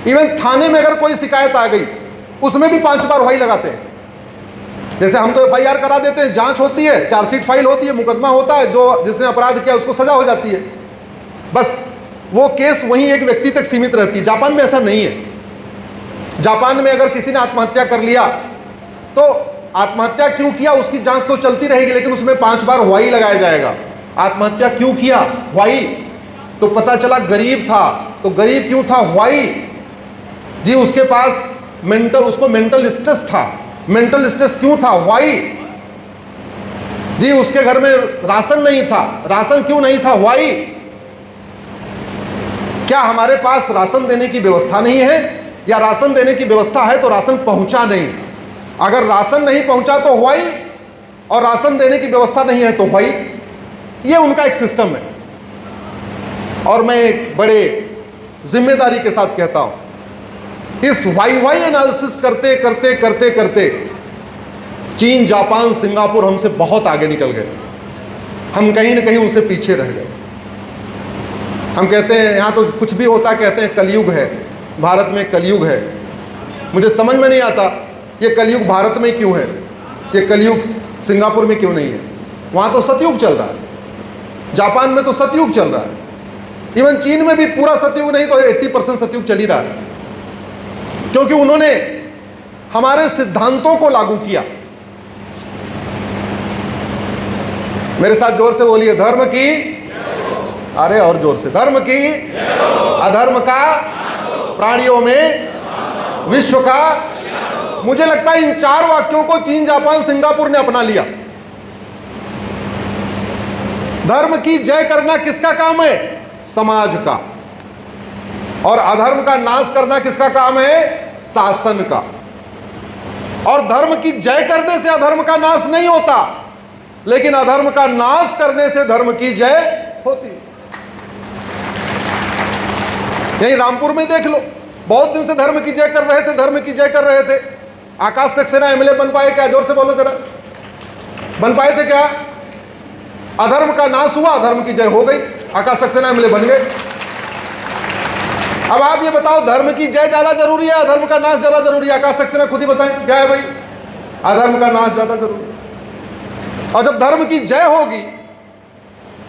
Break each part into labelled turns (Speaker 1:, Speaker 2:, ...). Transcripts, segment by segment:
Speaker 1: Even थाने में अगर कोई शिकायत आ गई उसमें भी 5 बार वाही लगाते हैं। जैसे हम तो FIR करा देते हैं, जांच होती है, चार्जशीट फाइल होती है, मुकदमा होता है, जो जिसने अपराध किया उसको सजा हो जाती है, बस वो केस वहीं एक व्यक्ति तक सीमित रहती है। जापान में ऐसा नहीं है। जापान में अगर किसी ने आत्महत्या कर लिया तो आत्महत्या क्यों किया उसकी जांच तो चलती रहेगी, लेकिन उसमें 5 बार वाही लगाया जाएगा। आत्महत्या क्यों किया, वाही, तो पता चला गरीब था, तो गरीब क्यों था, वाही जी, उसके पास उसको मेंटल स्ट्रेस था, मेंटल स्ट्रेस क्यों था, वाई जी, उसके घर में राशन नहीं था, राशन क्यों नहीं था, वाई, क्या हमारे पास राशन देने की व्यवस्था नहीं है, या राशन देने की व्यवस्था है तो राशन पहुंचा नहीं। अगर राशन नहीं पहुंचा तो वाई, और राशन देने की व्यवस्था नहीं है तो वाई। ये उनका एक सिस्टम है। और मैं एक बड़े जिम्मेदारी के साथ कहता हूं, इस वाई एनालिसिस करते करते करते करते चीन, जापान, सिंगापुर हमसे बहुत आगे निकल गए। हम कहीं ना कहीं उनसे पीछे रह गए। हम कहते हैं यहाँ तो कुछ भी होता है, कहते हैं कलयुग है, भारत में कलयुग है। मुझे समझ में नहीं आता ये कलयुग भारत में क्यों है, ये कलयुग सिंगापुर में क्यों नहीं है। वहाँ तो सतयुग चल रहा है, जापान में तो सतयुग चल रहा है, इवन चीन में भी पूरा सतयुग नहीं तो 80% सतयुग चल ही रहा है, क्योंकि उन्होंने हमारे सिद्धांतों को लागू किया। मेरे साथ जोर से बोलिए, धर्म की, अरे और जोर से, धर्म की, अधर्म का, प्राणियों में, विश्व का। मुझे लगता है इन 4 वाक्यों को चीन, जापान, सिंगापुर ने अपना लिया। धर्म की जय करना किसका काम है, समाज का, और अधर्म का नाश करना किसका काम है, शासन का। और धर्म की जय करने से अधर्म का नाश नहीं होता, लेकिन अधर्म का नाश करने से धर्म की जय होती। यही रामपुर में देख लो, बहुत दिन से धर्म की जय कर रहे थे, धर्म की जय कर रहे थे। आकाश सक्सेना MLA बन पाए क्या, जोर से बोलो जरा, बन पाए थे क्या? अधर्म का नाश हुआ, अधर्म की जय हो गई, आकाश सक्सेना MLA बन गए। अब आप ये बताओ, धर्म की जय ज्यादा जरूरी है, अधर्म का नाश ज्यादा जरूरी है? आकाश सक्सेना खुद ही बताएं क्या है भाई, अधर्म का नाश ज्यादा जरूरी है। और जब धर्म की जय होगी,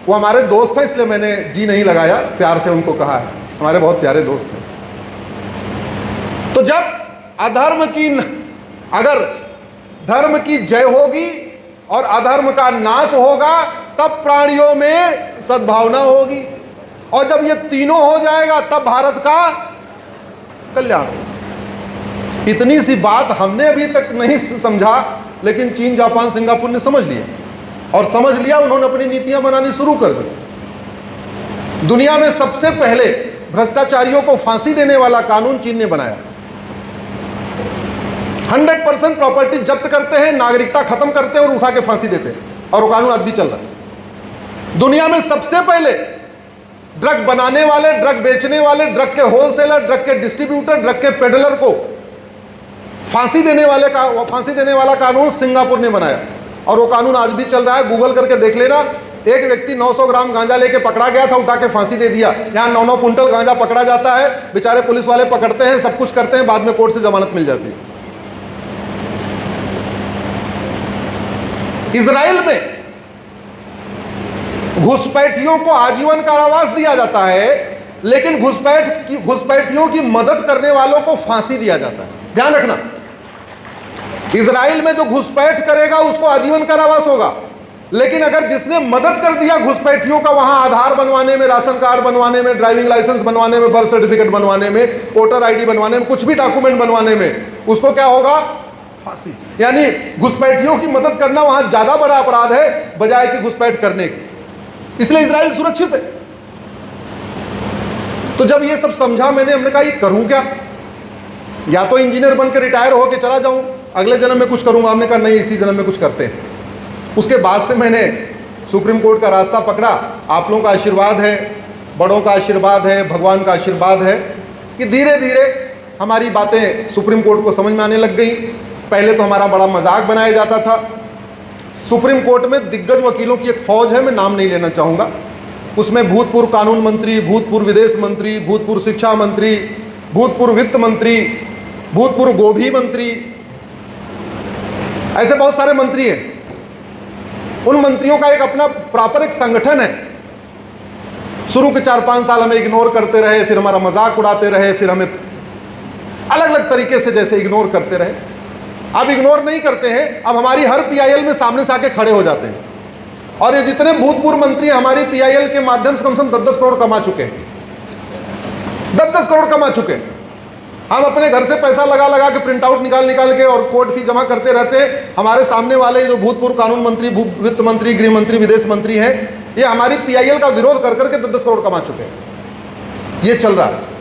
Speaker 1: वो हमारे दोस्त हैं इसलिए मैंने जी नहीं लगाया, प्यार से उनको कहा है, हमारे बहुत प्यारे दोस्त हैं। तो जब अधर्म की, अगर धर्म की जय होगी और अधर्म का नाश होगा, तब प्राणियों में सद्भावना होगी, और जब ये तीनों हो जाएगा तब भारत का कल्याण होगा। इतनी सी बात हमने अभी तक नहीं समझा, लेकिन चीन, जापान, सिंगापुर ने समझ लिया, और समझ लिया, उन्होंने अपनी नीतियां बनानी शुरू कर दी। दुनिया में सबसे पहले भ्रष्टाचारियों को फांसी देने वाला कानून चीन ने बनाया। 100% प्रॉपर्टी जब्त करते हैं, नागरिकता खत्म करते हैं और उठा के फांसी देते हैं, और वो कानून आज भी चल रहा है। दुनिया में सबसे पहले ड्रग बनाने वाले, ड्रग बेचने वाले, ड्रग के होलसेलर, ड्रग के डिस्ट्रीब्यूटर, ड्रग के पेडलर को फांसी देने वाला कानून सिंगापुर ने बनाया, और वो कानून आज भी चल रहा है। गूगल करके देख लेना, एक व्यक्ति 900 ग्राम गांजा लेके पकड़ा गया था, उठा के फांसी दे दिया। यहाँ 9-9 कुंटल गांजा पकड़ा जाता है, बेचारे पुलिस वाले पकड़ते हैं, सब कुछ करते हैं, बाद में कोर्ट से जमानत मिल जाती है। इजराइल में घुसपैठियों को आजीवन कारावास दिया जाता है, लेकिन घुसपैठियों की मदद करने वालों को फांसी दिया जाता है। ध्यान रखना, इजराइल में जो घुसपैठ करेगा उसको आजीवन कारावास होगा, लेकिन अगर जिसने मदद कर दिया घुसपैठियों का, वहां आधार बनवाने में, राशन कार्ड बनवाने में, ड्राइविंग लाइसेंस बनवाने में, बर्थ सर्टिफिकेट बनवाने में, वोटर ID बनवाने में, कुछ भी डॉक्यूमेंट बनवाने में, उसको क्या होगा, फांसी। यानी घुसपैठियों की मदद करना वहां ज्यादा बड़ा अपराध है बजाय कि घुसपैठ करने की। इसलिए इजराइल सुरक्षित है। तो जब ये सब समझा मैंने, हमने कहा ये करूं क्या, या तो इंजीनियर बनकर रिटायर होकर चला जाऊं, अगले जन्म में कुछ करूंगा। हमने कहा नहीं, इसी जन्म में कुछ करते हैं। उसके बाद से मैंने सुप्रीम कोर्ट का रास्ता पकड़ा। आप लोगों का आशीर्वाद है, बड़ों का आशीर्वाद है, भगवान का आशीर्वाद है कि धीरे धीरे हमारी बातें सुप्रीम कोर्ट को समझ में आने लग गई। पहले तो हमारा बड़ा मजाक बनाया जाता था। सुप्रीम कोर्ट में दिग्गज वकीलों की एक फौज है, मैं नाम नहीं लेना चाहूँगा। उसमें भूतपूर्व कानून मंत्री, भूतपूर्व विदेश मंत्री, भूतपूर्व शिक्षा मंत्री, भूतपूर्व वित्त मंत्री, भूतपूर्व गोभी मंत्री, ऐसे बहुत सारे मंत्री हैं। उन मंत्रियों का एक अपना प्रॉपर एक संगठन है। शुरू के 4-5 साल हमें इग्नोर करते रहे, फिर हमारा मजाक उड़ाते रहे, फिर हमें अलग अलग तरीके से जैसे इग्नोर करते रहे। अब इग्नोर नहीं करते हैं, अब हमारी हर पीआईएल में सामने से आके खड़े हो जाते हैं। और ये जितने भूतपूर्व मंत्री हमारी पीआईएल के माध्यम से कम से कम 10-10 करोड़ कमा चुके हैं, 10-10 करोड़ कमा चुके हैं। हम अपने घर से पैसा लगा लगा के प्रिंट आउट निकाल के और कोर्ट फी जमा करते रहते हैं। हमारे सामने वाले जो भूतपूर्व कानून मंत्री, वित्त मंत्री, गृह मंत्री, विदेश मंत्री हैं, ये हमारी पीआईएल का विरोध कर करके 10-10 करोड़ कमा चुके हैं। ये चल रहा है।